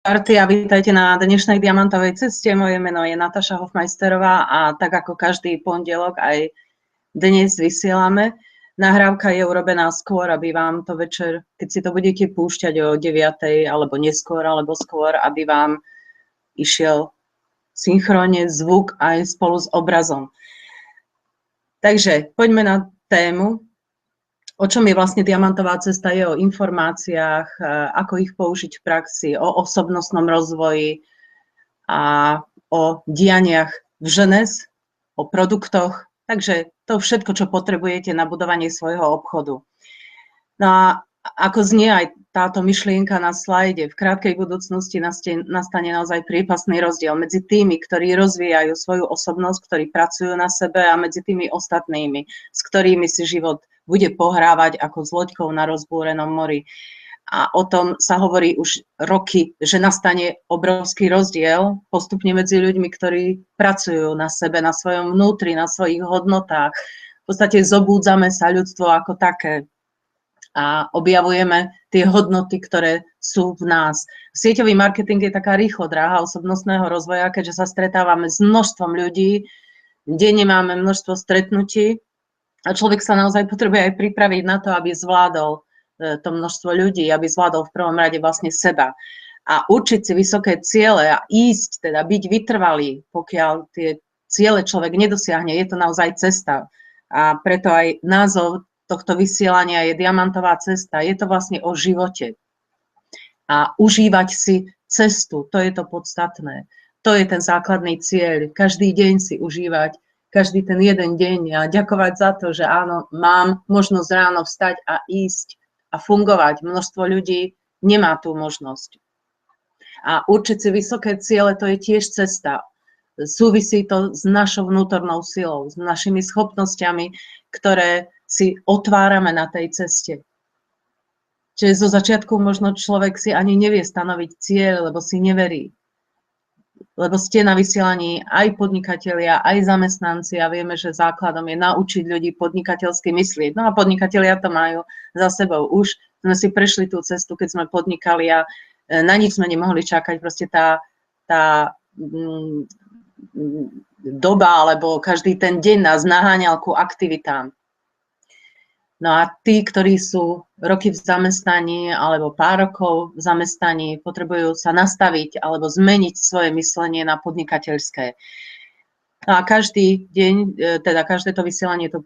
Party a vítajte na dnešnej diamantovej ceste. Moje meno je Natáša Hofmeisterová a tak ako každý pondelok aj dnes vysielame. Nahrávka je urobená skôr, aby vám to večer, keď si to budete púšťať o 9:00 alebo neskôr, alebo skôr, aby vám išiel synchronne zvuk aj spolu s obrazom. Takže poďme na tému. O čom je vlastne diamantová cesta? Je o informáciách, ako ich použiť v praxi, o osobnostnom rozvoji a o dianiach v Ženes, o produktoch. Takže to všetko, čo potrebujete na budovanie svojho obchodu. No a ako znie aj táto myšlienka na slajde, v krátkej budúcnosti nastane naozaj priepastný rozdiel medzi tými, ktorí rozvíjajú svoju osobnosť, ktorí pracujú na sebe, a medzi tými ostatnými, s ktorými si život bude pohrávať ako s loďkou na rozbúrenom mori. A o tom sa hovorí už roky, že nastane obrovský rozdiel postupne medzi ľuďmi, ktorí pracujú na sebe, na svojom vnútri, na svojich hodnotách. V podstate zobúdzame sa ľudstvo ako také a objavujeme tie hodnoty, ktoré sú v nás. Sieťový marketing je taká rýchlo dráha osobnostného rozvoja, keďže sa stretávame s množstvom ľudí, denne máme množstvo stretnutí a človek sa naozaj potrebuje aj pripraviť na to, aby zvládol to množstvo ľudí, aby zvládol v prvom rade vlastne seba. A určiť si vysoké ciele a ísť, teda byť vytrvalý, pokiaľ tie ciele človek nedosiahne, je to naozaj cesta. A preto aj názov tohto vysielania je Diamantová cesta. Je to vlastne o živote. A užívať si cestu, to je to podstatné. To je ten základný cieľ. Každý deň si užívať, každý ten jeden deň a ďakovať za to, že áno, mám možnosť ráno vstať a ísť a fungovať. Množstvo ľudí nemá tú možnosť. A určiť si vysoké ciele, to je tiež cesta. Súvisí to s našou vnútornou silou, s našimi schopnosťami, ktoré si otvárame na tej ceste. Čiže zo začiatku možno človek si ani nevie stanoviť cieľ, lebo si neverí. Lebo ste na vysielaní aj podnikatelia, aj zamestnanci a vieme, že základom je naučiť ľudí podnikateľsky myslieť. No a podnikatelia to majú za sebou. Už sme si prešli tú cestu, keď sme podnikali a na nič sme nemohli čakať. Proste tá doba alebo každý ten deň nás naháňal ku aktivitám. No a tí, ktorí sú roky v zamestnaní alebo pár rokov v zamestnaní, potrebujú sa nastaviť alebo zmeniť svoje myslenie na podnikateľské. No a každý deň, teda každé to vysielanie to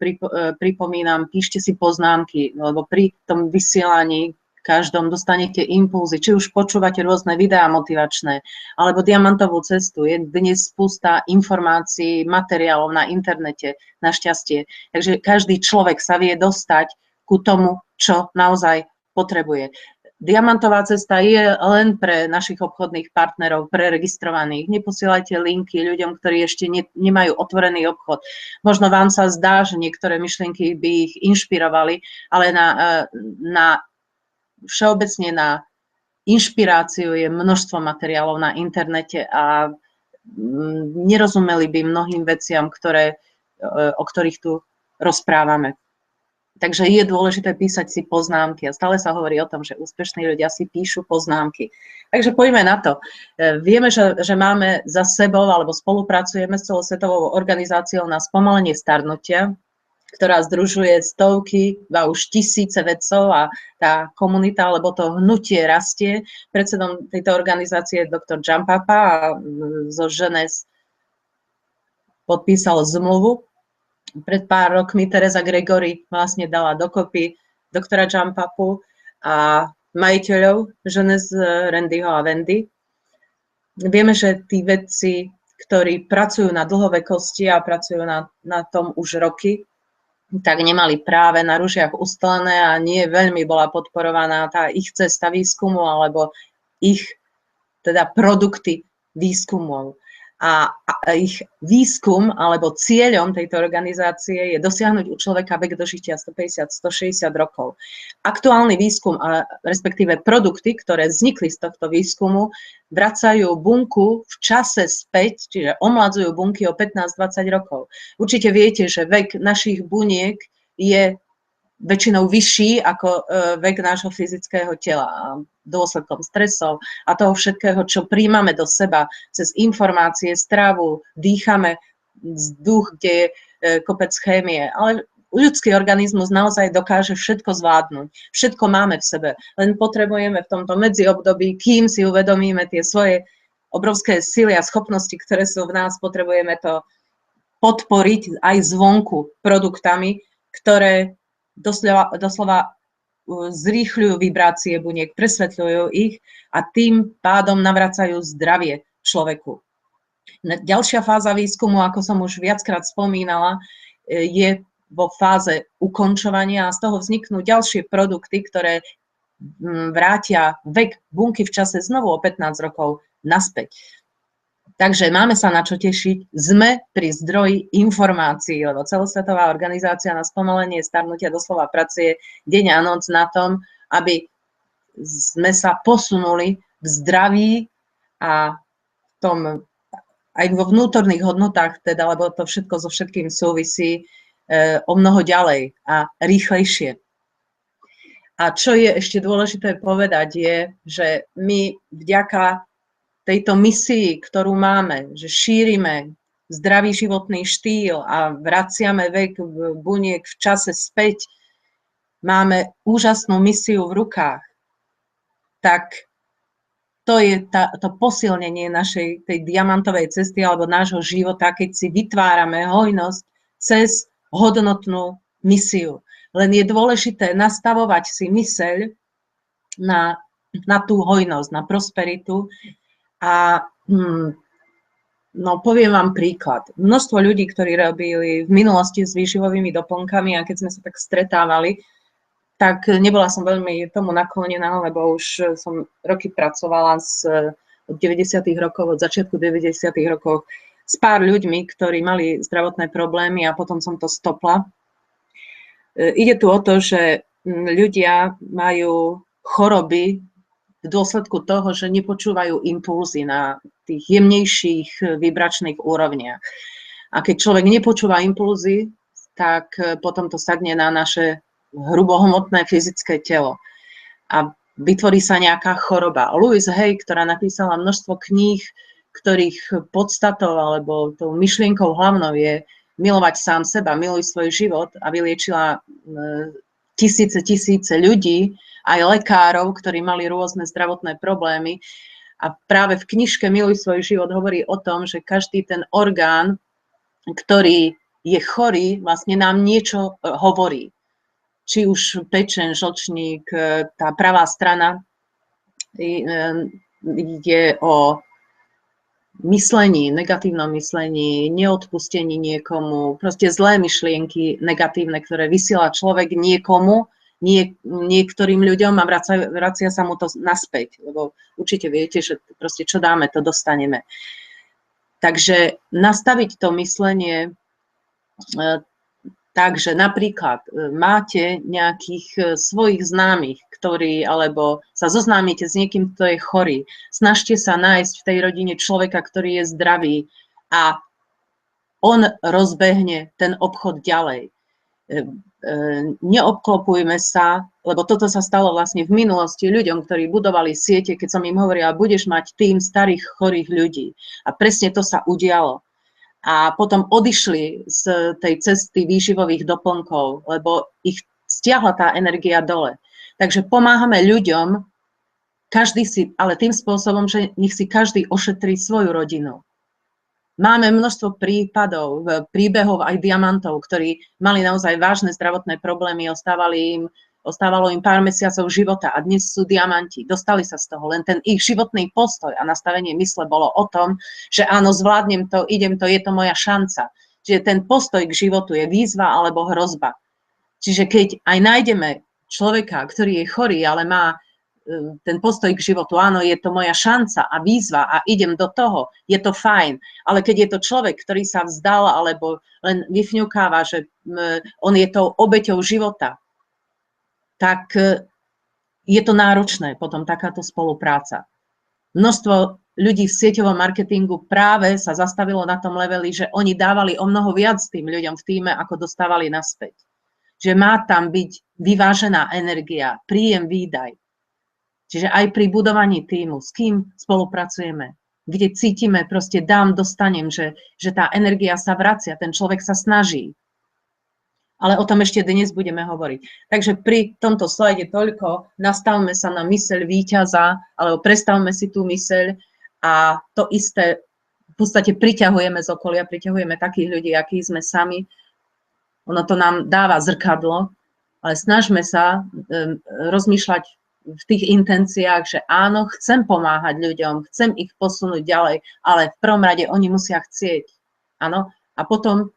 pripomínam, píšte si poznámky, lebo pri tom vysielaní každom dostanete impulzy, či už počúvate rôzne videá motivačné, alebo diamantovú cestu. Je dnes spústa informácií, materiálov na internete, našťastie. Takže každý človek sa vie dostať ku tomu, čo naozaj potrebuje. Diamantová cesta je len pre našich obchodných partnerov, pre registrovaných. Neposielajte linky ľuďom, ktorí ešte nemajú otvorený obchod. Možno vám sa zdá, že niektoré myšlienky by ich inšpirovali, ale všeobecne na inšpiráciu je množstvo materiálov na internete a nerozumeli by mnohým veciam, o ktorých tu rozprávame. Takže je dôležité písať si poznámky a stále sa hovorí o tom, že úspešní ľudia si píšu poznámky. Takže poďme na to. Vieme, že máme za sebou alebo spolupracujeme s celosvetovou organizáciou na spomalenie starnutia, ktorá združuje stovky, už tisíce vedcov a tá komunita, alebo to hnutie rastie. Predsedom tejto organizácie je doktor Giampapa a zo Ženes podpísal zmluvu. Pred pár rokmi Teresa Gregory vlastne dala dokopy doktora Giampapu a majiteľov Ženes Randyho a Wendy. Vieme, že tí vedci, ktorí pracujú na dlhovekosti a pracujú na tom už roky, tak nemali práve na ružiach ustlené a nie veľmi bola podporovaná tá ich cesta výskumu alebo ich teda produkty výskumov. A ich výskum alebo cieľom tejto organizácie je dosiahnuť u človeka vek dožitia 150-160 rokov. Aktuálny výskum, respektíve produkty, ktoré vznikli z tohto výskumu, vracajú bunku v čase späť, čiže omladzujú bunky o 15-20 rokov. Určite viete, že vek našich buniek je väčšinou vyšší ako vek nášho fyzického tela. A dôsledkom stresov a toho všetkého, čo príjmame do seba cez informácie, stravu, dýchame vzduch, kde je kopec chémie. Ale ľudský organizmus naozaj dokáže všetko zvládnuť. Všetko máme v sebe. Len potrebujeme v tomto medziobdobí, kým si uvedomíme tie svoje obrovské sily a schopnosti, ktoré sú v nás, potrebujeme to podporiť aj zvonku produktami, ktoré doslova zrýchľujú vibrácie buniek, presvetľujú ich a tým pádom navracajú zdravie človeku. Ďalšia fáza výskumu, ako som už viackrát spomínala, je vo fáze ukončovania a z toho vzniknú ďalšie produkty, ktoré vrátia vek bunky v čase znovu o 15 rokov naspäť. Takže máme sa na čo tešiť. Sme pri zdroji informácií, lebo celosvetová organizácia na spomalenie starnutia doslova pracuje deň a noc na tom, aby sme sa posunuli v zdraví a v tom aj vo vnútorných hodnotách, teda, lebo to všetko so všetkým súvisí o mnoho ďalej a rýchlejšie. A čo je ešte dôležité povedať je, že my vďaka tejto misii, ktorú máme, že šírime zdravý životný štýl a vraciame vek buniek v čase späť, máme úžasnú misiu v rukách, tak to je to posilnenie našej tej diamantovej cesty alebo nášho života, keď si vytvárame hojnosť cez hodnotnú misiu. Len je dôležité nastavovať si myseľ na tú hojnosť, na prosperitu. A no, poviem vám príklad. Množstvo ľudí, ktorí robili v minulosti s výživovými doplnkami a keď sme sa tak stretávali, tak nebola som veľmi tomu naklonená, lebo už som roky pracovala od 90. rokov, od začiatku 90. rokov s pár ľuďmi, ktorí mali zdravotné problémy a potom som to stopla. Ide tu o to, že ľudia majú choroby v dôsledku toho, že nepočúvajú impulzy na tých jemnejších vibračných úrovniach. A keď človek nepočúva impulzy, tak potom to sadne na naše hrubohmotné fyzické telo. A vytvorí sa nejaká choroba. Louise Hay, ktorá napísala množstvo kníh, ktorých podstatou alebo tou myšlienkou hlavnou je milovať sám seba, miluj svoj život a vyliečila tisíce ľudí, aj lekárov, ktorí mali rôzne zdravotné problémy. A práve v knižke Miluj svoj život hovorí o tom, že každý ten orgán, ktorý je chorý, vlastne nám niečo hovorí. Či už pečeň, žlčník, tá pravá strana je o myslení, negatívnom myslení, neodpustení niekomu, proste zlé myšlienky negatívne, ktoré vysiela človek niekomu, niektorým ľuďom a vracia sa mu to naspäť, lebo určite viete, že proste čo dáme, to dostaneme. Takže nastaviť to myslenie tak, že napríklad máte nejakých svojich známych, ktorí, alebo sa zoznámite s niekým, kto je chorý. Snažte sa nájsť v tej rodine človeka, ktorý je zdravý a on rozbehne ten obchod ďalej. Neobklopujme sa, lebo toto sa stalo vlastne v minulosti ľuďom, ktorí budovali siete, keď som im hovorila, budeš mať tým starých chorých ľudí. A presne to sa udialo. A potom odišli z tej cesty výživových doplnkov, lebo ich stiahla tá energia dole. Takže pomáhame ľuďom, každý si, ale tým spôsobom, že nech si každý ošetrí svoju rodinu. Máme množstvo príbehov aj diamantov, ktorí mali naozaj vážne zdravotné problémy, ostávalo im pár mesiacov života a dnes sú diamanti, dostali sa z toho. Len ten ich životný postoj a nastavenie mysle bolo o tom, že áno, zvládnem to, idem to, je to moja šanca. Čiže ten postoj k životu je výzva alebo hrozba. Čiže keď aj nájdeme človeka, ktorý je chorý, ale má ten postoj k životu, áno, je to moja šanca a výzva a idem do toho, je to fajn. Ale keď je to človek, ktorý sa vzdal alebo len vyfňukáva, že on je tou obeťou života, tak je to náročné potom takáto spolupráca. Množstvo ľudí v sieťovom marketingu práve sa zastavilo na tom leveli, že oni dávali o mnoho viac tým ľuďom v tíme, ako dostávali naspäť. že má tam byť vyvážená energia, príjem, výdaj. Čiže aj pri budovaní tímu, s kým spolupracujeme, kde cítime, proste dám, dostanem, že tá energia sa vracia, ten človek sa snaží. Ale o tom ešte dnes budeme hovoriť. Takže pri tomto slajde toľko, nastavme sa na myseľ víťaza, alebo prestavme si tú myseľ a to isté v podstate priťahujeme z okolia, priťahujeme takých ľudí, akí sme sami. Ono to nám dáva zrkadlo, ale snažme sa rozmýšľať v tých intenciách, že áno, chcem pomáhať ľuďom, chcem ich posunúť ďalej, ale v prvom rade oni musia chcieť. Áno? A potom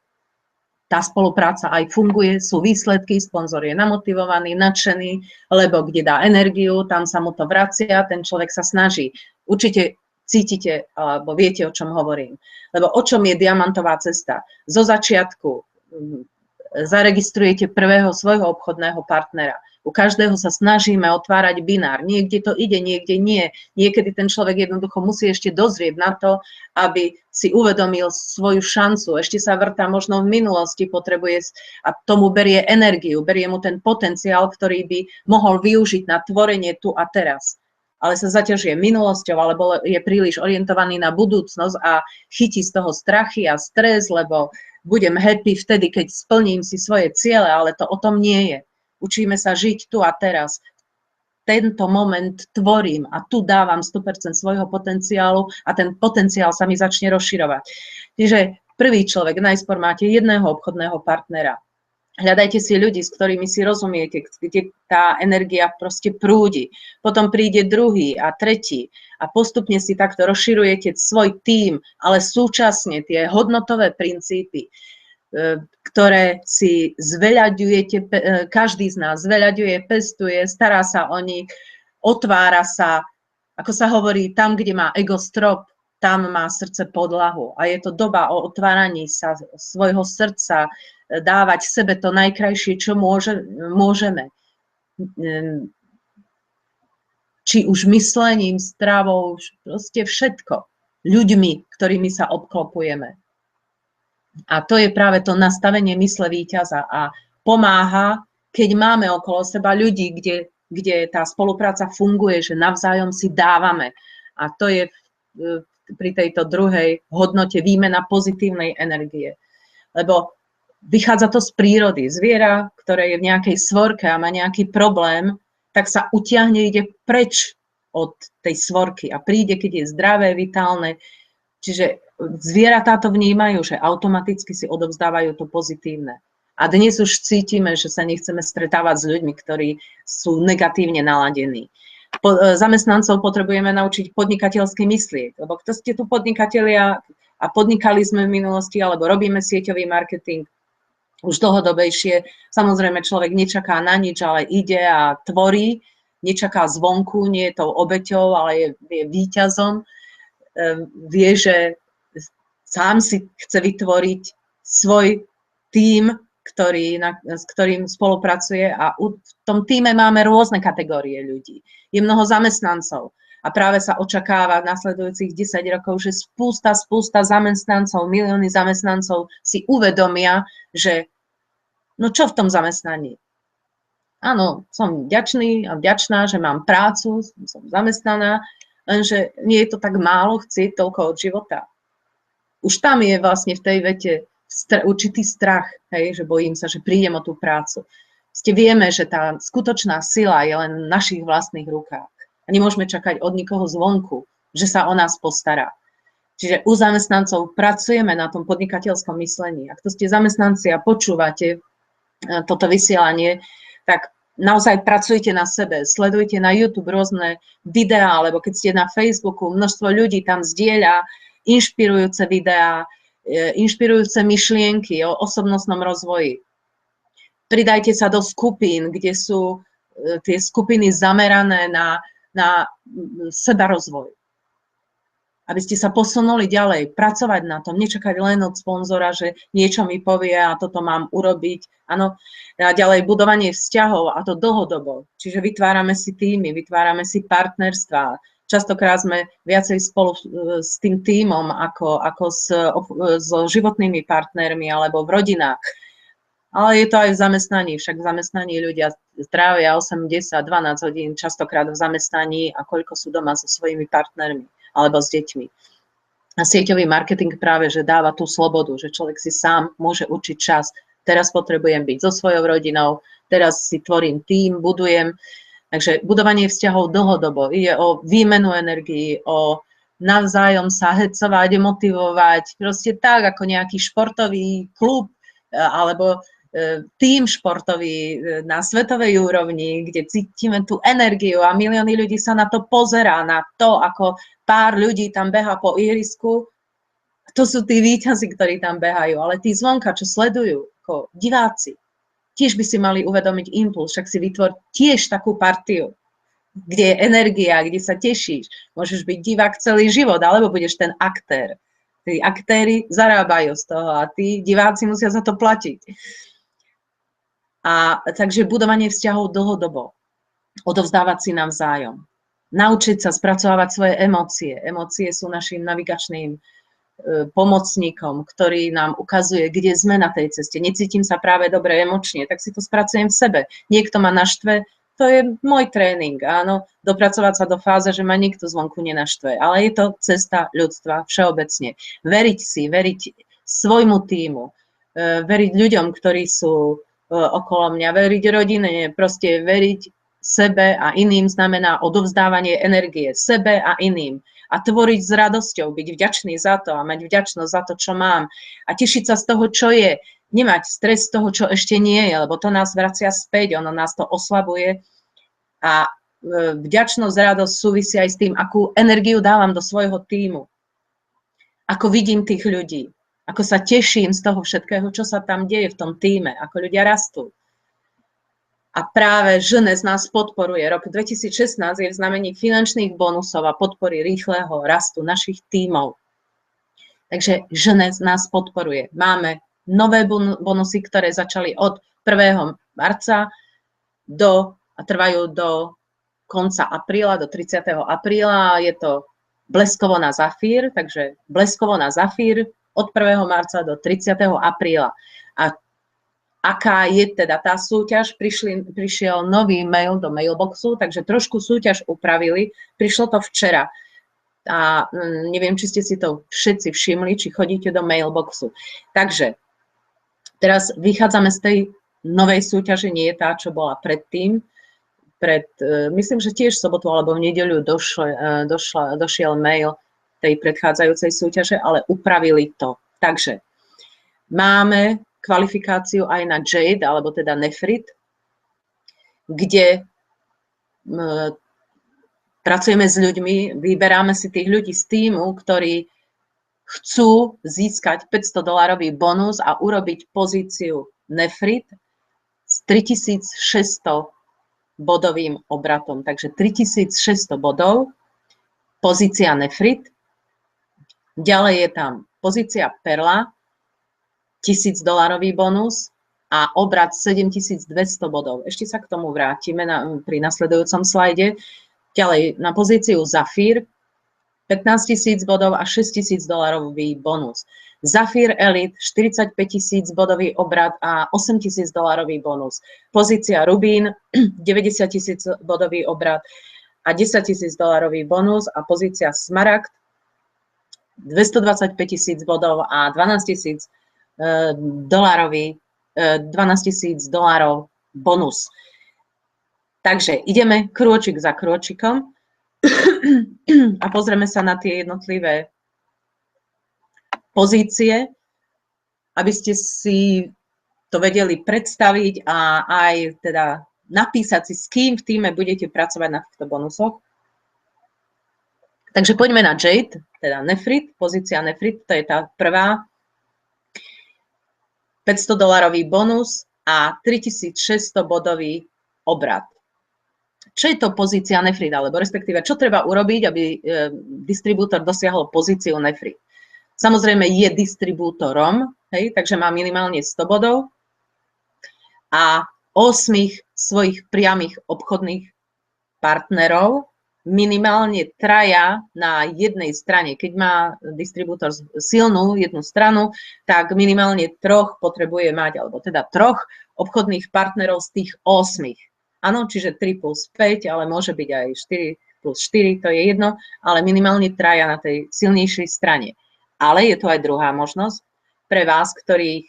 tá spolupráca aj funguje, sú výsledky, sponzor je namotivovaný, nadšený, lebo kde dá energiu, tam sa mu to vracia, ten človek sa snaží. Určite cítite, alebo viete, o čom hovorím. Lebo o čom je diamantová cesta? Zo začiatku zaregistrujete prvého svojho obchodného partnera. U každého sa snažíme otvárať binár. Niekde to ide, niekde nie. Niekedy ten človek jednoducho musí ešte dozrieť na to, aby si uvedomil svoju šancu. Ešte sa vrtá možno v minulosti, potrebuje a tomu berie energiu, berie mu ten potenciál, ktorý by mohol využiť na tvorenie tu a teraz. Ale sa zaťažuje minulosťou, alebo je príliš orientovaný na budúcnosť a chytí z toho strachy a stres, lebo budem happy vtedy, keď splním si svoje ciele, ale to o tom nie je. Učíme sa žiť tu a teraz. Tento moment tvorím a tu dávam 100% svojho potenciálu a ten potenciál sa mi začne rozširovať. Čiže prvý človek, najskôr máte jedného obchodného partnera. Hľadajte si ľudí, s ktorými si rozumiete, kde tá energia proste prúdi. Potom príde druhý a tretí a postupne si takto rozširujete svoj tím, ale súčasne tie hodnotové princípy, ktoré si zveľaďujete, každý z nás zveľaďuje, pestuje, stará sa o nich, otvára sa, ako sa hovorí, tam, kde má ego strop, tam má srdce podlahu. A je to doba o otváraní sa svojho srdca, dávať sebe to najkrajšie, čo môžeme. Či už myslením, stravou, proste všetko. Ľuďmi, ktorými sa obklopujeme. A to je práve to nastavenie mysle víťaza a pomáha, keď máme okolo seba ľudí, kde tá spolupráca funguje, že navzájom si dávame. A to je pri tejto druhej hodnote výmena pozitívnej energie. Lebo vychádza to z prírody. Zviera, ktoré je v nejakej svorke a má nejaký problém, tak sa utiahne, ide preč od tej svorky a príde, keď je zdravé, vitálne. Čiže zvieratá to vnímajú, že automaticky si odovzdávajú to pozitívne. A dnes už cítime, že sa nechceme stretávať s ľuďmi, ktorí sú negatívne naladení. Zamestnancov potrebujeme naučiť podnikateľsky myslieť, lebo kto ste tu podnikatelia a podnikali sme v minulosti, alebo robíme sieťový marketing už dlhodobejšie. Samozrejme, človek nečaká na nič, ale ide a tvorí, nečaká zvonku, nie je tou obeťou, ale je víťazom. Vie, že sám si chce vytvoriť svoj tím, s ktorým spolupracuje a v tom tíme máme rôzne kategórie ľudí. Je mnoho zamestnancov a práve sa očakáva v nasledujúcich 10 rokov, že spústa zamestnancov, milióny zamestnancov si uvedomia, že no čo v tom zamestnaní? Áno, som vďačný a vďačná, že mám prácu, som zamestnaná, lenže nie je to tak málo chcieť toľko od života. Už tam je vlastne v tej vete určitý strach, hej, že bojím sa, že prídem o tú prácu. Vieme, že tá skutočná sila je len v našich vlastných rukách. A nemôžeme čakať od nikoho zvonku, že sa o nás postará. Čiže u zamestnancov pracujeme na tom podnikateľskom myslení. Ak to ste zamestnanci a počúvate toto vysielanie, tak naozaj pracujte na sebe, sledujte na YouTube rôzne videá, alebo keď ste na Facebooku, množstvo ľudí tam zdieľa inšpirujúce videá, inšpirujúce myšlienky o osobnostnom rozvoji. Pridajte sa do skupín, kde sú tie skupiny zamerané na sebarozvoj. Aby ste sa posunuli ďalej, pracovať na tom, nečakať len od sponzora, že niečo mi povie a toto mám urobiť. Áno, a ďalej budovanie vzťahov a to dlhodobo. Čiže vytvárame si týmy, vytvárame si partnerstvá. Častokrát sme viacej spolu s tým tímom ako so životnými partnermi alebo v rodinách. Ale je to aj v zamestnaní, však v zamestnaní ľudia trávia 8, 10, 12 hodín častokrát v zamestnaní a koľko sú doma so svojimi partnermi alebo s deťmi. A sieťový marketing práve, že dáva tú slobodu, že človek si sám môže určiť čas. Teraz potrebujem byť so svojou rodinou, teraz si tvorím tím, budujem. Takže budovanie vzťahov dlhodobo. Ide o výmenu energií, o navzájom sa hecovať, motivovať. Proste tak, ako nejaký športový klub alebo tím športový na svetovej úrovni, kde cítime tú energiu a milióny ľudí sa na to pozerá, na to, ako pár ľudí tam behá po ihrisku. To sú tí víťazi, ktorí tam behajú, ale tí zvonka, čo sledujú, ako diváci, tiež by si mali uvedomiť impuls, však si vytvor tiež takú partiu, kde je energia, kde sa tešíš. Môžeš byť divák celý život, alebo budeš ten aktér. Tí aktéri zarábajú z toho a tí diváci musia za to platiť. A takže budovanie vzťahov dlhodobo. Odovzdávať si navzájom. Naučiť sa spracovávať svoje emócie. Emócie sú našim navigačným pomocníkom, ktorý nám ukazuje, kde sme na tej ceste. Necítim sa práve dobre emočne, tak si to spracujem v sebe. Niekto ma naštve, to je môj tréning, áno, dopracovať sa do fáze, že ma nikto zvonku nenaštve, ale je to cesta ľudstva všeobecne. Veriť si, veriť svojmu tímu, veriť ľuďom, ktorí sú okolo mňa, veriť rodine, proste veriť sebe a iným znamená odovzdávanie energie sebe a iným. A tvoriť s radosťou, byť vďačný za to a mať vďačnosť za to, čo mám. A tešiť sa z toho, čo je. Nemať stres z toho, čo ešte nie je, lebo to nás vracia späť, ono nás to oslabuje. A vďačnosť, radosť súvisí aj s tým, akú energiu dávam do svojho tímu. Ako vidím tých ľudí. Ako sa teším z toho všetkého, čo sa tam deje v tom tíme. Ako ľudia rastú. A práve Ženes nás podporuje. Rok 2016 je v znamení finančných bonusov a podpory rýchleho rastu našich tímov. Takže Ženes nás podporuje. Máme nové bonusy, ktoré začali od 1. marca a trvajú do konca apríla, do 30. apríla. Je to bleskovo na Zafír, takže bleskovo na Zafír od 1. marca do 30. apríla. A aká je teda tá súťaž, prišiel nový mail do mailboxu, takže trošku súťaž upravili, prišlo to včera. A neviem, či ste si to všetci všimli, či chodíte do mailboxu. Takže teraz vychádzame z tej novej súťaže, nie je tá, čo bola predtým. Myslím, že tiež v sobotu alebo v nedeľu došiel mail tej predchádzajúcej súťaže, ale upravili to. Takže máme kvalifikáciu aj na Jade, alebo teda Nefrit, kde pracujeme s ľuďmi, vyberáme si tých ľudí z tímu, ktorí chcú získať $500 bonus a urobiť pozíciu Nefrit s 3600 bodovým obratom. Takže 3600 bodov, pozícia Nefrit, ďalej je tam pozícia Perla, $1000 bonus a obrat 7200 bodov. Ešte sa k tomu vrátime pri nasledujúcom slajde. Ďalej na pozíciu Zafír 15 000 bodov a $6000 bonus. Zafír Elite 45 000 bodový obrat a $8000 bonus. Pozícia Rubín 90 000 bodový obrat a $10 000 bonus a pozícia Smaragd 225 000 bodov a $12 000 bonus. Takže ideme krôčik za krôčikom a pozrieme sa na tie jednotlivé pozície, aby ste si to vedeli predstaviť a aj teda napísať si, s kým v tíme budete pracovať na týchto bonusoch. Takže poďme na Jade, teda Nefrit, pozícia Nefrit, to je tá prvá. $500 bonus a 3600 bodový obrat. Čo je to pozícia Nefrit, alebo respektíve, čo treba urobiť, aby distribútor dosiahol pozíciu Nefrit? Samozrejme je distribútorom, hej, takže má minimálne 100 bodov a 8 svojich priamych obchodných partnerov minimálne traja na jednej strane. Keď má distribútor silnú jednu stranu, tak minimálne troch potrebuje mať, alebo teda troch obchodných partnerov z tých 8. Áno, čiže 3 plus 5, ale môže byť aj 4 plus 4, to je jedno, ale minimálne traja na tej silnejšej strane. Ale je tu aj druhá možnosť pre vás, ktorých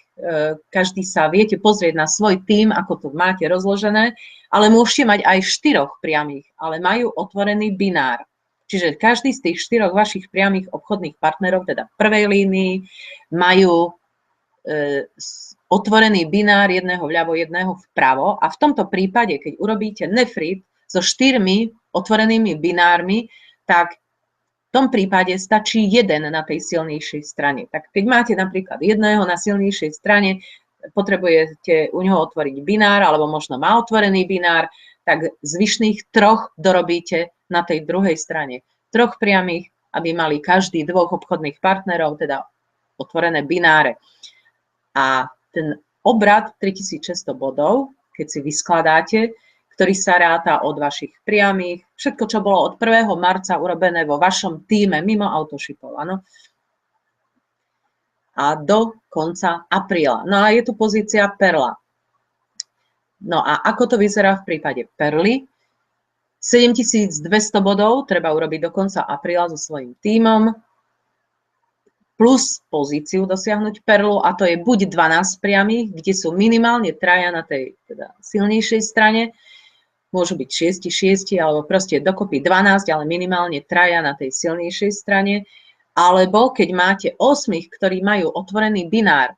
každý sa viete pozrieť na svoj tím, ako to máte rozložené, ale môžete mať aj 4 priamých, ale majú otvorený binár. Čiže každý z tých 4 vašich priamých obchodných partnerov, teda v prvej línii, majú otvorený binár, jedného vľavo, jedného vpravo. A v tomto prípade, keď urobíte nefrit so 4 otvorenými binármi, tak v tom prípade stačí jeden na tej silnejšej strane. Tak keď máte napríklad jedného na silnejšej strane, potrebujete u neho otvoriť binár, alebo možno má otvorený binár, tak zvyšných 3 dorobíte na tej druhej strane. 3 priamých, aby mali každý 2 obchodných partnerov, teda otvorené bináre. A ten obrad 3600 bodov, keď si vyskladáte, ktorý sa ráta od vašich priamých, všetko, čo bolo od 1. marca urobené vo vašom tíme mimo autoshipov, áno, a do konca apríla. No a je tu pozícia perla. No a ako to vyzerá v prípade perly? 7200 bodov treba urobiť do konca apríla so svojím tímom, plus pozíciu dosiahnuť perlu, a to je buď 12 priamých, kde sú minimálne traja na tej teda silnejšej strane, môžu byť 6, alebo proste dokopy 12, ale minimálne traja na tej silnejšej strane, alebo keď máte 8, ktorí majú otvorený binár,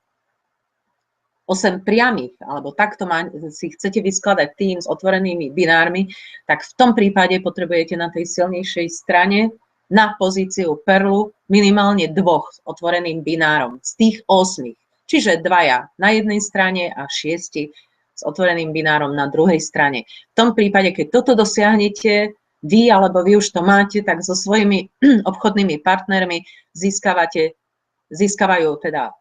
8 priamých, alebo takto si chcete vyskladať tým s otvorenými binármi, tak v tom prípade potrebujete na tej silnejšej strane na pozíciu perlu minimálne 2 s otvoreným binárom z tých 8. Čiže 2 na jednej strane a 6 s otvoreným binárom na druhej strane. V tom prípade, keď toto dosiahnete vy, alebo vy už to máte, tak so svojimi obchodnými partnermi získavajú teda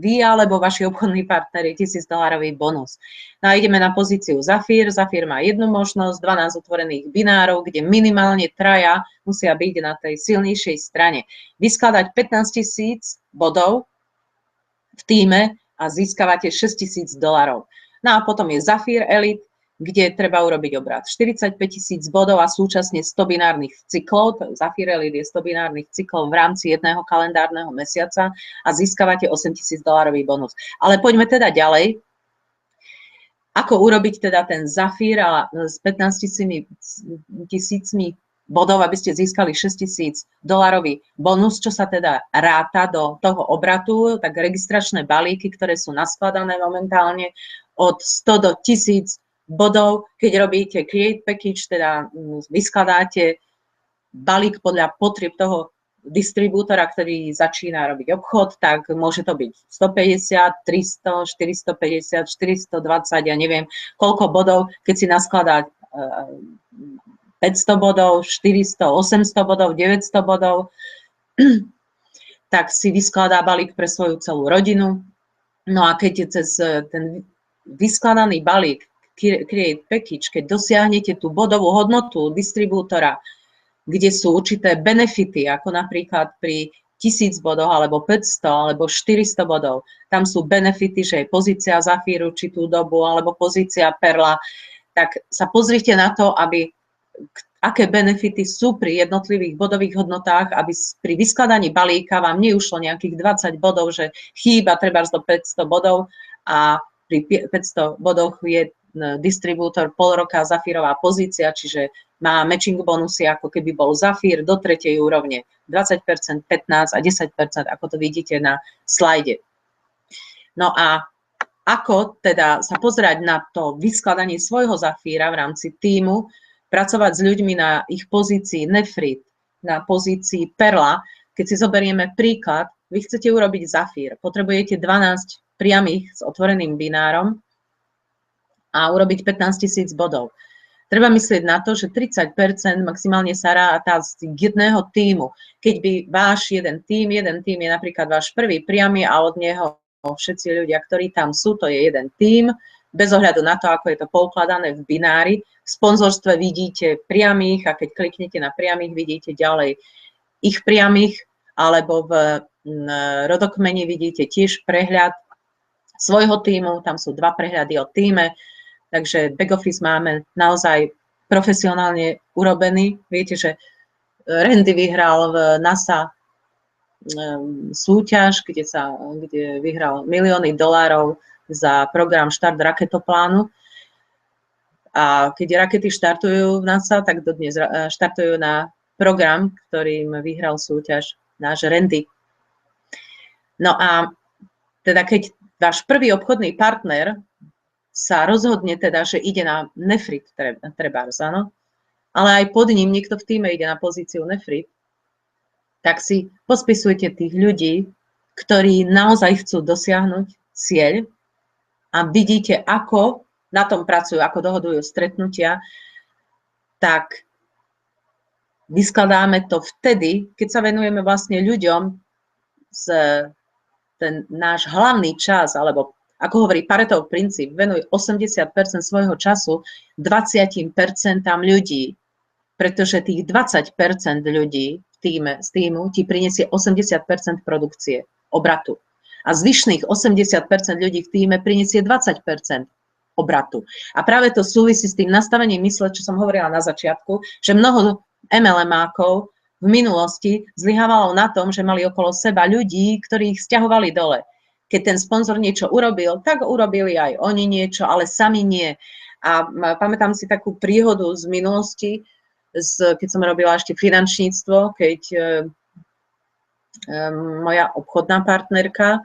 vy alebo vaši obchodní partneri $1000 bonus. No a ideme na pozíciu Zafír. Zafír má jednu možnosť, 12 otvorených binárov, kde minimálne traja musia byť na tej silnejšej strane. Vyskladať 15 000 bodov v tíme a získavate $6000. No a potom je Zafír Elite, kde treba urobiť obrat 45 000 bodov a súčasne 100 binárnych cyklov. Zafír Elite je 100 binárnych cyklov v rámci jedného kalendárneho mesiaca a získavate $8000 bonus. Ale poďme teda ďalej. Ako urobiť teda ten Zafír a s 15 000 bodov, aby ste získali $6000 bonus, čo sa teda ráta do toho obratu, tak registračné balíky, ktoré sú naskladané momentálne od 100 do 1000 bodov, keď robíte create package, teda vyskladáte balík podľa potrieb toho distribútora, ktorý začína robiť obchod, tak môže to byť 150, 300, 450, 420, ja neviem, koľko bodov, keď si naskladá 500 bodov, 400, 800 bodov, 900 bodov, tak si vyskladá balík pre svoju celú rodinu. No a keď cez ten vyskladaný balík Create Package, keď dosiahnete tú bodovú hodnotu distribútora, kde sú určité benefity, ako napríklad pri 1000 bodov, alebo 500, alebo 400 bodov, tam sú benefity, že je pozícia Zafíru určitú dobu, alebo pozícia Perla, tak sa pozrite na to, aké benefity sú pri jednotlivých bodových hodnotách, aby pri vyskladaní balíka vám neušlo nejakých 20 bodov, že chýba trebárs do 500 bodov a pri 500 bodoch je distribútor pol roka Zafírová pozícia, čiže má matching bonusy, ako keby bol Zafír do 3. úrovne 20%, 15% a 10%, ako to vidíte na slajde. No a ako teda sa pozerať na to vyskladanie svojho Zafíra v rámci tímu, pracovať s ľuďmi na ich pozícii nefrit, na pozícii perla. Keď si zoberieme príklad, vy chcete urobiť Zafír, potrebujete 12 priamých s otvoreným binárom a urobiť 15 000 bodov. Treba myslieť na to, že 30% maximálne sa ráta z jedného tímu. Keď by váš jeden tím je napríklad váš prvý priamy a od neho všetci ľudia, ktorí tam sú, to je jeden tím, bez ohľadu na to, ako je to poukladané v binári. V sponzorstve vidíte priamých a keď kliknete na priamých, vidíte ďalej ich priamých, alebo v rodokmeni vidíte tiež prehľad svojho tímu, tam sú 2 prehľady o tíme, takže back office máme naozaj profesionálne urobený. Viete, že Randy vyhral v NASA súťaž, kde vyhral milióny dolárov za program Štart raketoplánu. A keď rakety štartujú v NASA, tak dodnes štartujú na program, ktorým vyhral súťaž náš Randy. No a teda keď váš prvý obchodný partner sa rozhodne teda, že ide na nefrit trebárs, áno, ale aj pod ním niekto v týme ide na pozíciu nefrit, tak si pospisujte tých ľudí, ktorí naozaj chcú dosiahnuť cieľ a vidíte, ako na tom pracujú, ako dohodujú stretnutia, tak vyskladáme to vtedy, keď sa venujeme vlastne ľuďom ten náš hlavný čas, alebo ako hovorí Paretov princíp, venuj 80% svojho času 20% ľudí, pretože tých 20% ľudí z týmu ti prinesie 80% produkcie, obratu. A zvyšných 80% ľudí v týme prinesie 20% obratu. A práve to súvisí s tým nastavením mysle, čo som hovorila na začiatku, že mnoho MLM-ákov v minulosti zlyhávalo na tom, že mali okolo seba ľudí, ktorí ich sťahovali dole. Keď ten sponzor niečo urobil, tak urobili aj oni niečo, ale sami nie. A pamätám si takú príhodu z minulosti, keď som robila ešte finančníctvo, keď moja obchodná partnerka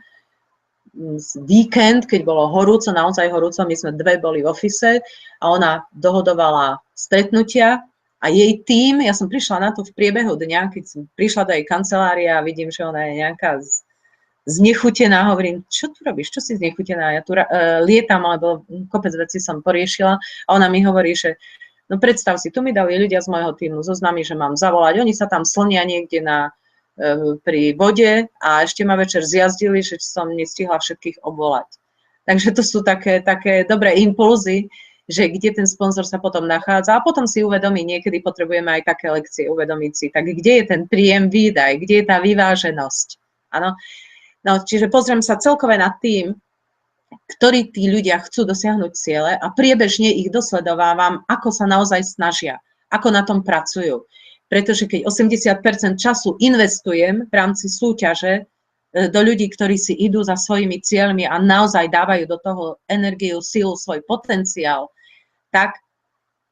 víkend, keď bolo horúco, naozaj horúco, my sme 2 boli v office a ona dohodovala stretnutia a jej tím, ja som prišla na to v priebehu dňa, keď som prišla do jej kancelárie a vidím, že ona je nejaká znechutená, hovorím, čo tu robíš, čo si znechutená, ja tu lietam, alebo kopec vecí som poriešila a ona mi hovorí, že no predstav si, tu mi dali ľudia z môjho týmu zoznamy, že mám zavolať, oni sa tam slnia niekde pri vode a ešte ma večer zjazdili, že som nestihla všetkých obvolať. Takže to sú také dobré impulzy, že kde ten sponzor sa potom nachádza a potom si uvedomí, niekedy potrebujeme aj také lekcie uvedomiť si, tak kde je ten príjem, výdaj, kde je tá vyváženosť. Áno. No, čiže pozriem sa celkové nad tým, ktorí tí ľudia chcú dosiahnuť ciele a priebežne ich dosledovávam, ako sa naozaj snažia, ako na tom pracujú. Pretože keď 80% času investujem v rámci súťaže do ľudí, ktorí si idú za svojimi cieľmi a naozaj dávajú do toho energiu, silu, svoj potenciál, tak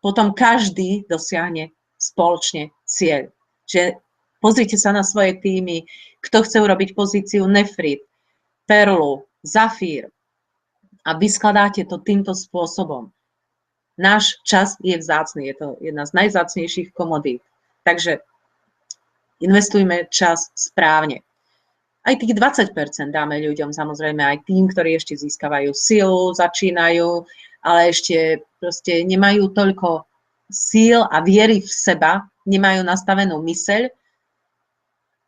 potom každý dosiahne spoločne cieľ. Čiže pozrite sa na svoje týmy, kto chce urobiť pozíciu nefrit, perlu, zafír a vyskladáte to týmto spôsobom. Náš čas je vzácny, je to jedna z najvzácnejších komodít. Takže investujme čas správne. Aj tých 20% dáme ľuďom, samozrejme aj tým, ktorí ešte získavajú silu, začínajú, ale ešte proste nemajú toľko síl a viery v seba, nemajú nastavenú myseľ,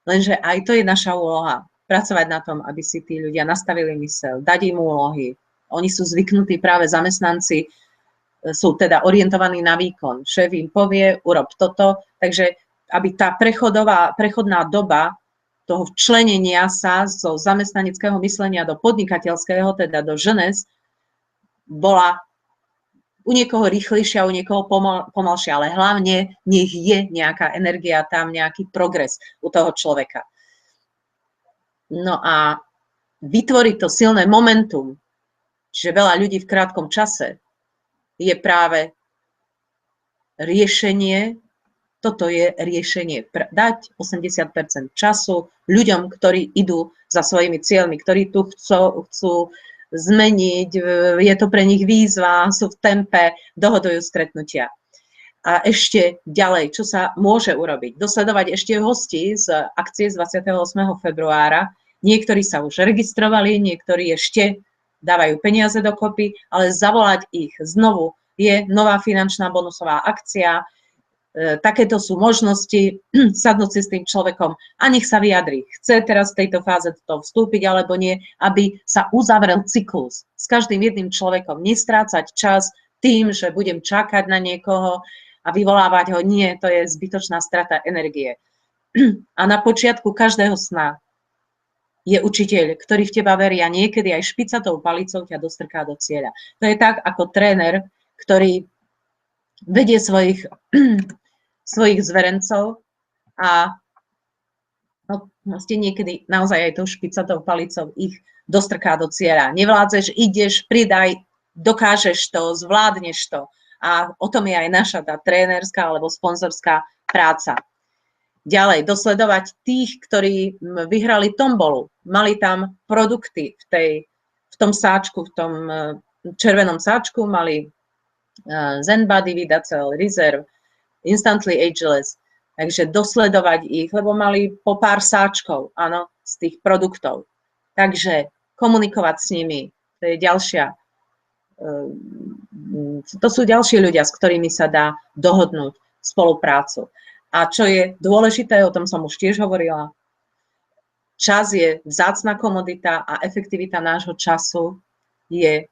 lenže aj to je naša úloha. Pracovať na tom, aby si tí ľudia nastavili myseľ, dať im úlohy. Oni sú zvyknutí, práve zamestnanci, sú teda orientovaní na výkon. Šéf im povie, urob toto, takže aby tá prechodná doba toho včlenenia sa zo zamestnaneckého myslenia do podnikateľského, teda do ženes, bola u niekoho rýchlejšia, u niekoho pomalšia, ale hlavne nech je nejaká energia tam, nejaký progres u toho človeka. No a vytvoriť to silné momentum, čiže veľa ľudí v krátkom čase, je práve riešenie, toto je riešenie, dať 80% času ľuďom, ktorí idú za svojimi cieľmi, ktorí tu chcú zmeniť, je to pre nich výzva, sú v tempe, dohodujú stretnutia. A ešte ďalej, čo sa môže urobiť? Dosledovať ešte hosti z akcie z 28. februára. Niektorí sa už registrovali, niektorí ešte dávajú peniaze dokopy, ale zavolať ich znovu. Je nová finančná bonusová akcia, takéto sú možnosti, sadnúť si s tým človekom a nech sa vyjadri. Chce teraz v tejto fáze to vstúpiť alebo nie, aby sa uzavrel cyklus s každým jedným človekom. Nestrácať čas tým, že budem čakať na niekoho a vyvolávať ho. Nie, to je zbytočná strata energie. A na počiatku každého sna je učiteľ, ktorý v teba verí a niekedy aj špicatou palicou ťa dostrká do cieľa. To je tak, ako tréner, ktorý vedie svojich zverencov a vlastne niekedy naozaj aj tou špicatou palicou ich dostrká do cieľa. Nevládzeš, ideš, pridaj, dokážeš to, zvládneš to. A o tom je aj naša tá trénerská alebo sponzorská práca. Ďalej, dosledovať tých, ktorí vyhrali tombolu. Mali tam produkty v tom sáčku, v tom červenom sáčku, mali Zenbody, Vidacel, Reserve, Instantly Ageless. Takže dosledovať ich, lebo mali po pár sáčkov, áno, z tých produktov. Takže komunikovať s nimi, to je to sú ďalší ľudia, s ktorými sa dá dohodnúť spoluprácu. A čo je dôležité, o tom som už tiež hovorila, čas je vzácna komodita a efektivita nášho času je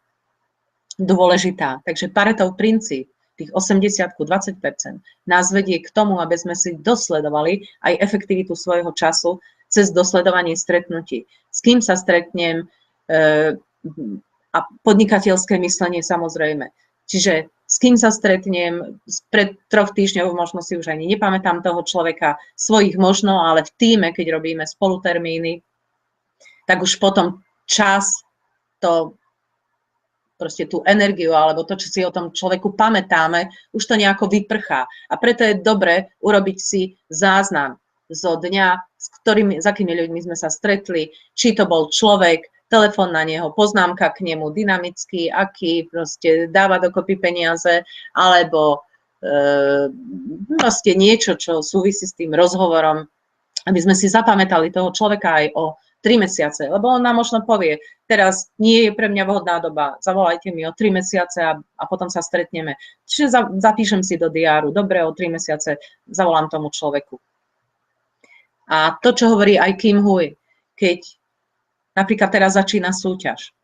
dôležitá. Takže Paretov princíp, tých 80-20%, nás vedie k tomu, aby sme si dosledovali aj efektivitu svojho času cez dosledovanie stretnutí. S kým sa stretnem a podnikateľské myslenie samozrejme. Čiže s kým sa stretnem, pred 3 týždňov možno si už ani nepamätám toho človeka, svojich možno, ale v tíme, keď robíme spolutermíny, tak už potom čas, proste tú energiu, alebo to, čo si o tom človeku pamätáme, už to nejako vyprchá. A preto je dobre urobiť si záznam zo dňa, s akými ľuďmi sme sa stretli, či to bol človek, telefón na neho, poznámka k nemu, dynamický, aký, proste dáva dokopy peniaze, alebo proste niečo, čo súvisí s tým rozhovorom, aby sme si zapamätali toho človeka aj o 3 mesiace, lebo on nám možno povie, teraz nie je pre mňa vhodná doba, zavolajte mi o 3 mesiace a potom sa stretneme. Čiže zapíšem si do diáru, dobre, o 3 mesiace zavolám tomu človeku. A to, čo hovorí aj Kim Hui, keď napríklad teraz začína súťaž.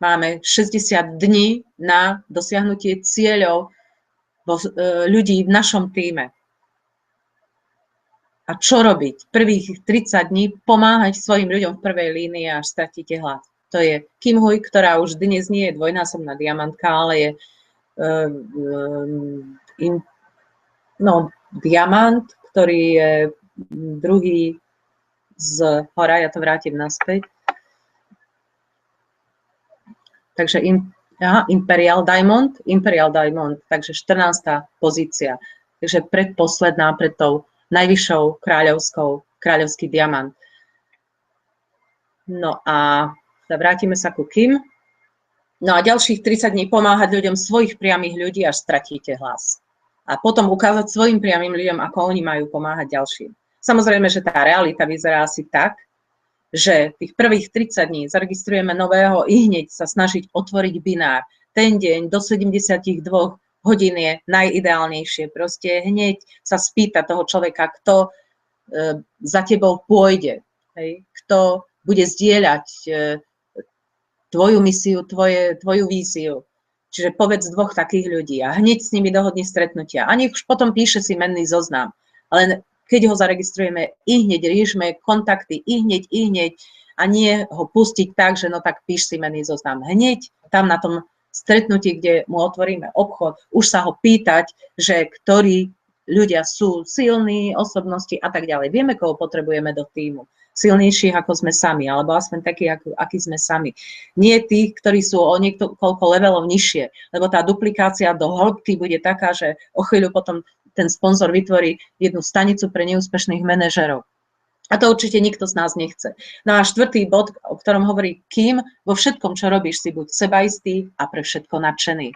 Máme 60 dní na dosiahnutie cieľov ľudí v našom tíme. A čo robiť? Prvých 30 dní pomáhať svojim ľuďom v prvej línii, až stratíte hlas. To je Kim Hui, ktorá už dnes nie je dvojnásobná diamantka, ale je diamant, ktorý je druhý z hora, ja to vrátim naspäť. Takže Imperial Diamond, takže 14. pozícia. Takže predposledná, pred tou najvyššou kráľovský diamant. No a vrátime sa ku Kim. No a ďalších 30 dní pomáhať ľuďom svojich priamých ľudí, až stratíte hlas. A potom ukázať svojim priamým ľuďom, ako oni majú pomáhať ďalším. Samozrejme, že tá realita vyzerá asi tak, že tých prvých 30 dní zaregistrujeme nového i hneď sa snažiť otvoriť binár. Ten deň do 72 hodín je najideálnejšie. Proste hneď sa spýta toho človeka, kto za tebou pôjde, hej? Kto bude zdieľať tvoju misiu, tvoju víziu. Čiže povedz 2 takých ľudí a hneď s nimi dohodni stretnutia. A nech už potom píše si menný zoznam. Ale keď ho zaregistrujeme, i hneď riešme kontakty, i hneď a nie ho pustiť tak, že no tak píš si menný zoznam. Hneď tam na tom stretnutí, kde mu otvoríme obchod, už sa ho pýtať, že ktorí ľudia sú silní, osobnosti a tak ďalej. Vieme, koho potrebujeme do tímu. Silnejších, ako sme sami, alebo aspoň takí, akí sme sami. Nie tých, ktorí sú o niekoľko levelov nižšie, lebo tá duplikácia do hĺbky bude taká, že o chvíľu potom ten sponzor vytvorí jednu stanicu pre neúspešných manažerov. A to určite nikto z nás nechce. No a 4. bod, o ktorom hovorí Kim, vo všetkom, čo robíš, si buď sebaistý a pre všetko nadšený.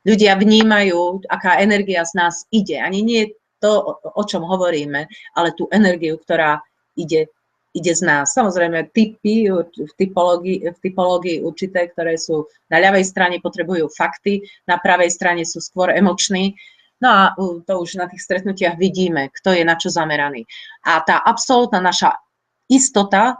Ľudia vnímajú, aká energia z nás ide. Ani nie to, o čom hovoríme, ale tú energiu, ktorá ide z nás. Samozrejme, typy v typológii určité, ktoré sú na ľavej strane, potrebujú fakty, na pravej strane sú skôr emoční. No a to už na tých stretnutiach vidíme, kto je na čo zameraný. A tá absolútna naša istota,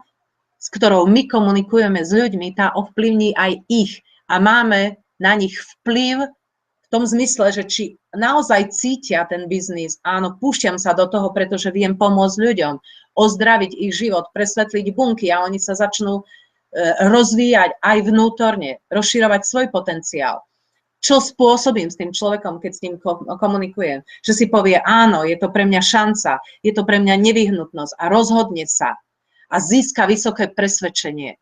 s ktorou my komunikujeme s ľuďmi, tá ovplyvní aj ich. A máme na nich vplyv v tom zmysle, že či naozaj cítia ten biznis. Áno, púšťam sa do toho, pretože viem pomôcť ľuďom, ozdraviť ich život, presvetliť bunky a oni sa začnú rozvíjať aj vnútorne, rozširovať svoj potenciál. Čo spôsobím s tým človekom, keď s ním komunikujem? Že si povie, áno, je to pre mňa šanca, je to pre mňa nevyhnutnosť a rozhodne sa a získa vysoké presvedčenie.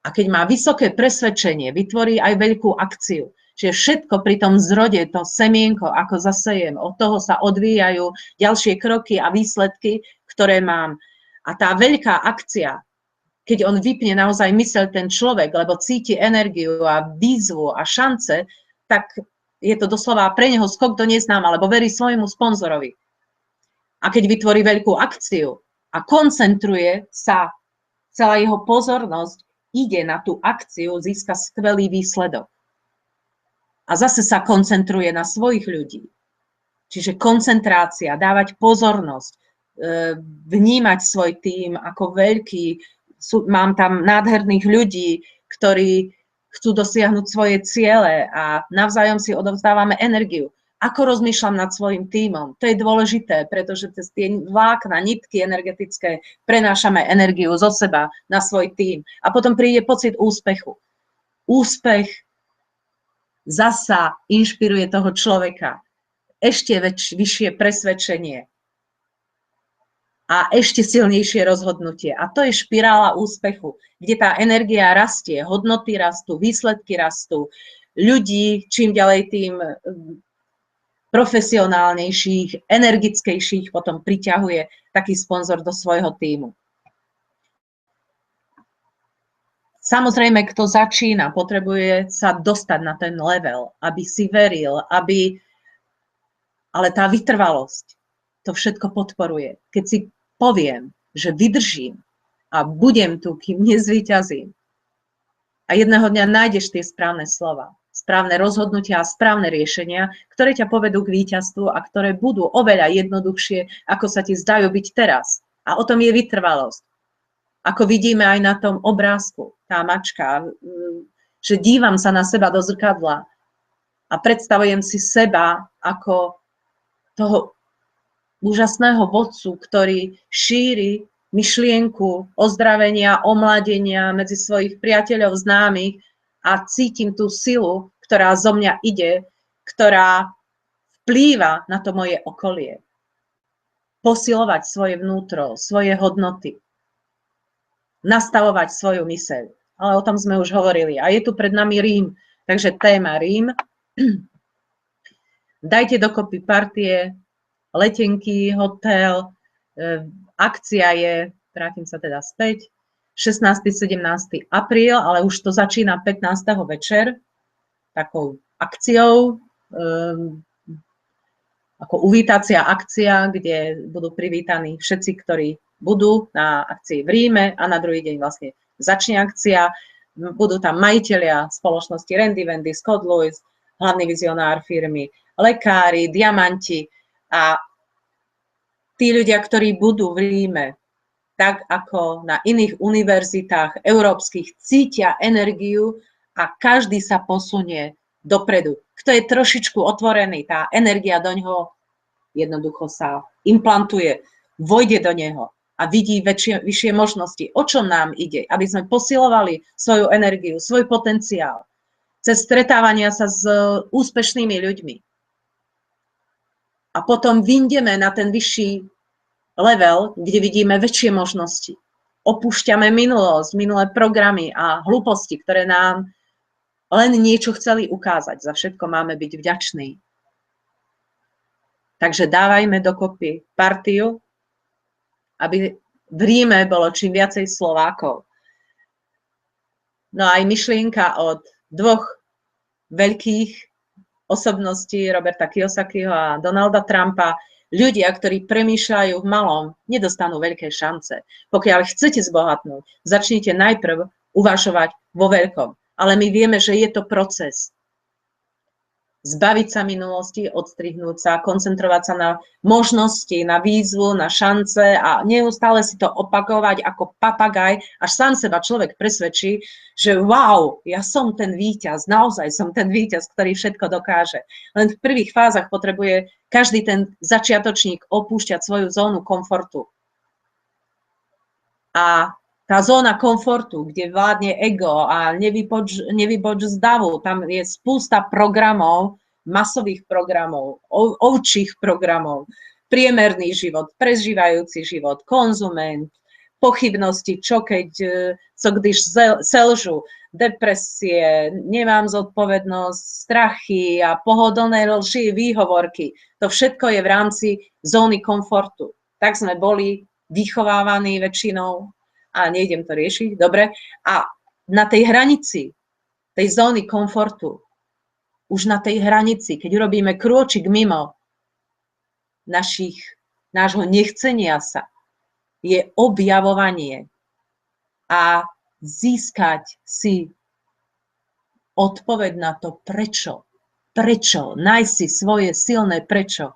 A keď má vysoké presvedčenie, vytvorí aj veľkú akciu. Čiže všetko pri tom zrode, to semienko, ako zasejem, od toho sa odvíjajú ďalšie kroky a výsledky, ktoré mám. A tá veľká akcia, keď on vypne naozaj myseľ ten človek, lebo cíti energiu a výzvu a šance, tak je to doslova pre neho skok do neznám, alebo verí svojmu sponzorovi. A keď vytvorí veľkú akciu a koncentruje sa, celá jeho pozornosť ide na tú akciu, získa skvelý výsledok. A zase sa koncentruje na svojich ľudí. Čiže koncentrácia, dávať pozornosť, vnímať svoj tím ako veľký. Mám tam nádherných ľudí, ktorí chcú dosiahnuť svoje ciele a navzájom si odovzdávame energiu. Ako rozmýšľam nad svojim tímom? To je dôležité, pretože cez tie vlákna, nitky energetické prenášame energiu zo seba na svoj tím. A potom príde pocit úspechu. Úspech zasa inšpiruje toho človeka. Ešte vyššie presvedčenie a ešte silnejšie rozhodnutie. A to je špirála úspechu, kde tá energia rastie, hodnoty rastú, výsledky rastú, ľudí čím ďalej tým profesionálnejších, energickejších potom priťahuje taký sponzor do svojho tímu. Samozrejme, kto začína, potrebuje sa dostať na ten level, aby si veril, ale tá vytrvalosť to všetko podporuje. Keď si poviem, že vydržím a budem tu, kým nezvíťazím, a jedného dňa nájdeš tie správne slova, správne rozhodnutia a správne riešenia, ktoré ťa povedú k víťazstvu a ktoré budú oveľa jednoduchšie, ako sa ti zdajú byť teraz. A o tom je vytrvalosť. Ako vidíme aj na tom obrázku, tá mačka, že dívam sa na seba do zrkadla a predstavujem si seba ako toho úžasného vodcu, ktorý šíri myšlienku ozdravenia, omladenia medzi svojich priateľov, známych a cítim tú silu, ktorá zo mňa ide, ktorá vplýva na to moje okolie. Posilovať svoje vnútro, svoje hodnoty. Nastavovať svoju myseľ. Ale o tom sme už hovorili. A je tu pred nami Rím. Takže téma Rím. Dajte dokopy partie, letenky, hotel. Akcia je, vrátim sa teda späť, 16. 17. apríl, ale už to začína 15. večer takou akciou, ako uvítacia akcia, kde budú privítaní všetci, ktorí budú na akcii v Ríme a na druhý deň vlastne začne akcia. Budú tam majitelia spoločnosti Randy Wendy, Scott Lewis, hlavný vizionár firmy, lekári, diamanti a tí ľudia, ktorí budú v Ríme, tak ako na iných univerzitách európskych, cítia energiu a každý sa posunie dopredu. Kto je trošičku otvorený, tá energia do ňoho jednoducho sa implantuje, vojde do neho a vidí vyššie možnosti. O čom nám ide? Aby sme posilovali svoju energiu, svoj potenciál cez stretávania sa s úspešnými ľuďmi. A potom vyjdeme na ten vyšší level, kde vidíme väčšie možnosti. Opúšťame minulosť, minulé programy a hlúposti, ktoré nám len niečo chceli ukázať. Za všetko máme byť vďační. Takže dávajme dokopy partiu, aby v Ríme bolo čím viacej Slovákov. No aj myšlienka od dvoch veľkých osobností, Roberta Kiyosakiho a Donalda Trumpa, ľudia, ktorí premýšľajú v malom, nedostanú veľké šance. Pokiaľ chcete zbohatnúť, začnite najprv uvažovať vo veľkom. Ale my vieme, že je to proces. zbaviť sa minulosti, odstrihnúť sa, koncentrovať sa na možnosti, na výzvu, na šance a neustále si to opakovať ako papagaj, až sám seba človek presvedčí, že wow, ja som ten víťaz, naozaj som ten víťaz, ktorý všetko dokáže. Len v prvých fázach potrebuje každý ten začiatočník opúšťať svoju zónu komfortu. A tá zóna komfortu, kde vládne ego a nevypoč z davu, tam je spústa programov, masových programov, ovčích programov, priemerný život, prežívajúci život, konzument, pochybnosti, čo když selžu, depresie, nemám zodpovednosť, strachy a pohodlné lži, výhovorky. To všetko je v rámci zóny komfortu. Tak sme boli vychovávaní väčšinou a nejdem to riešiť, dobre. A na tej hranici, tej zóny komfortu, už na tej hranici, keď urobíme krôčik mimo nášho nechcenia sa, je objavovanie a získať si odpoveď na to, prečo. Prečo, nájsť si svoje silné prečo.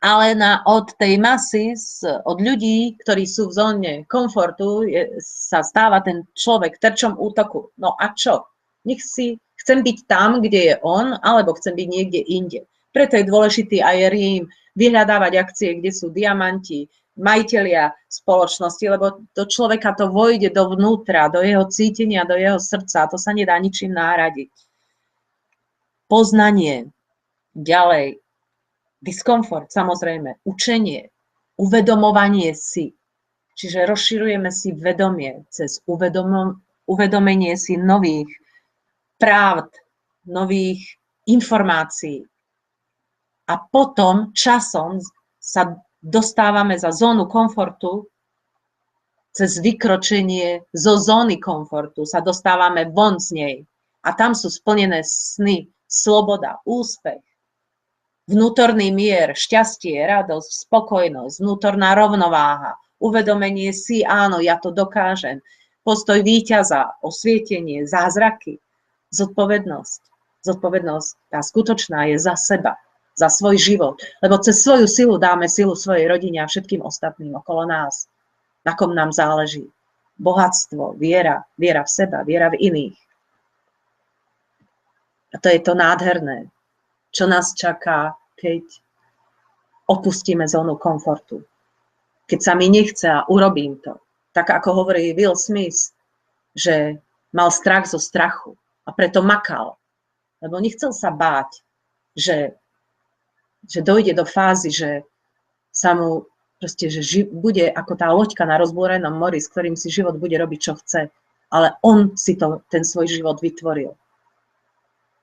Ale od tej masy, od ľudí, ktorí sú v zóne komfortu, sa stáva ten človek terčom útoku. No a čo? Chcem byť tam, kde je on, alebo chcem byť niekde inde. Preto je dôležitý aj Rím, vyhľadávať akcie, kde sú diamanti, majitelia spoločnosti, lebo do človeka to vojde dovnútra, do jeho cítenia, do jeho srdca. To sa nedá ničím nahradiť. Poznanie, ďalej, diskomfort, samozrejme, učenie, uvedomovanie si. Čiže rozširujeme si vedomie cez uvedomenie si nových pravd, nových informácií. A potom časom sa dostávame za zónu komfortu, cez vykročenie zo zóny komfortu sa dostávame von z nej. A tam sú splnené sny, sloboda, úspech, vnútorný mier, šťastie, radosť, spokojnosť, vnútorná rovnováha, uvedomenie si, áno, ja to dokážem, postoj víťaza, osvietenie, zázraky, zodpovednosť. Zodpovednosť, tá skutočná, je za seba, za svoj život, lebo cez svoju silu dáme silu svojej rodine a všetkým ostatným okolo nás, na kom nám záleží. Bohatstvo, viera v seba, viera v iných. A to je to nádherné, čo nás čaká, keď opustíme zónu komfortu. Keď sa mi nechce a urobím to. Tak ako hovorí Will Smith, že mal strach zo strachu a preto makal. Lebo nechcel sa báť, že dojde do fázy, že sa mu proste, že bude ako tá loďka na rozbúrenom mori, s ktorým si život bude robiť, čo chce. Ale on si ten svoj život vytvoril.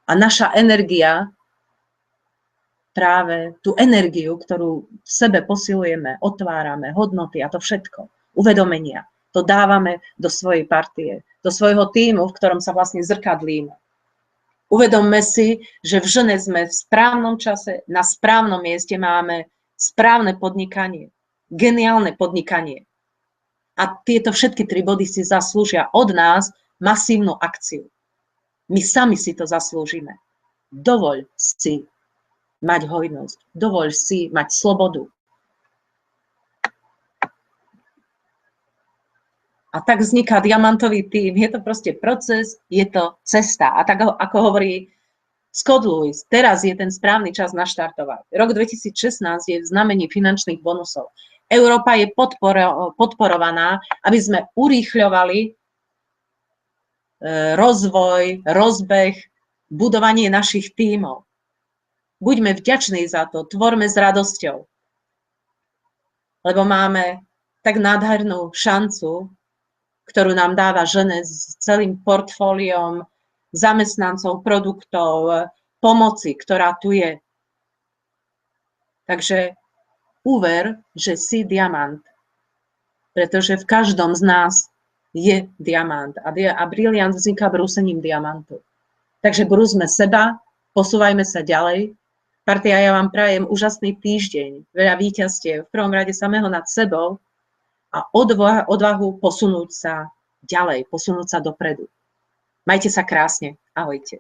A naša energia, práve tú energiu, ktorú v sebe posilujeme, otvárame, hodnoty a to všetko, uvedomenia, to dávame do svojej partie, do svojho tímu, v ktorom sa vlastne zrkadlíme. Uvedomme si, že v žene sme v správnom čase, na správnom mieste máme správne podnikanie, geniálne podnikanie. A tieto všetky 3 body si zaslúžia od nás masívnu akciu. My sami si to zaslúžime. Dovoľ si mať hojnosť. Dovoľ si mať slobodu. A tak vzniká diamantový tím. Je to proste proces, je to cesta. A tak ako hovorí Scott Lewis, teraz je ten správny čas naštartovať. Rok 2016 je v znamení finančných bonusov. Európa je podporovaná, aby sme urýchľovali rozvoj, rozbeh, budovanie našich tímov. Buďme vďační za to, tvorme s radosťou. Lebo máme tak nádhernú šancu, ktorú nám dáva žene s celým portfóliom zamestnancov, produktov, pomoci, ktorá tu je. Takže uver, že si diamant. Pretože v každom z nás je diamant. A briliant vzniká brúsením diamantu. Takže brúsme seba, posúvajme sa ďalej. Partia, ja vám prajem úžasný týždeň, veľa víťazstiev, v prvom rade samého nad sebou a odvahu posunúť sa ďalej, posunúť sa dopredu. Majte sa krásne. Ahojte.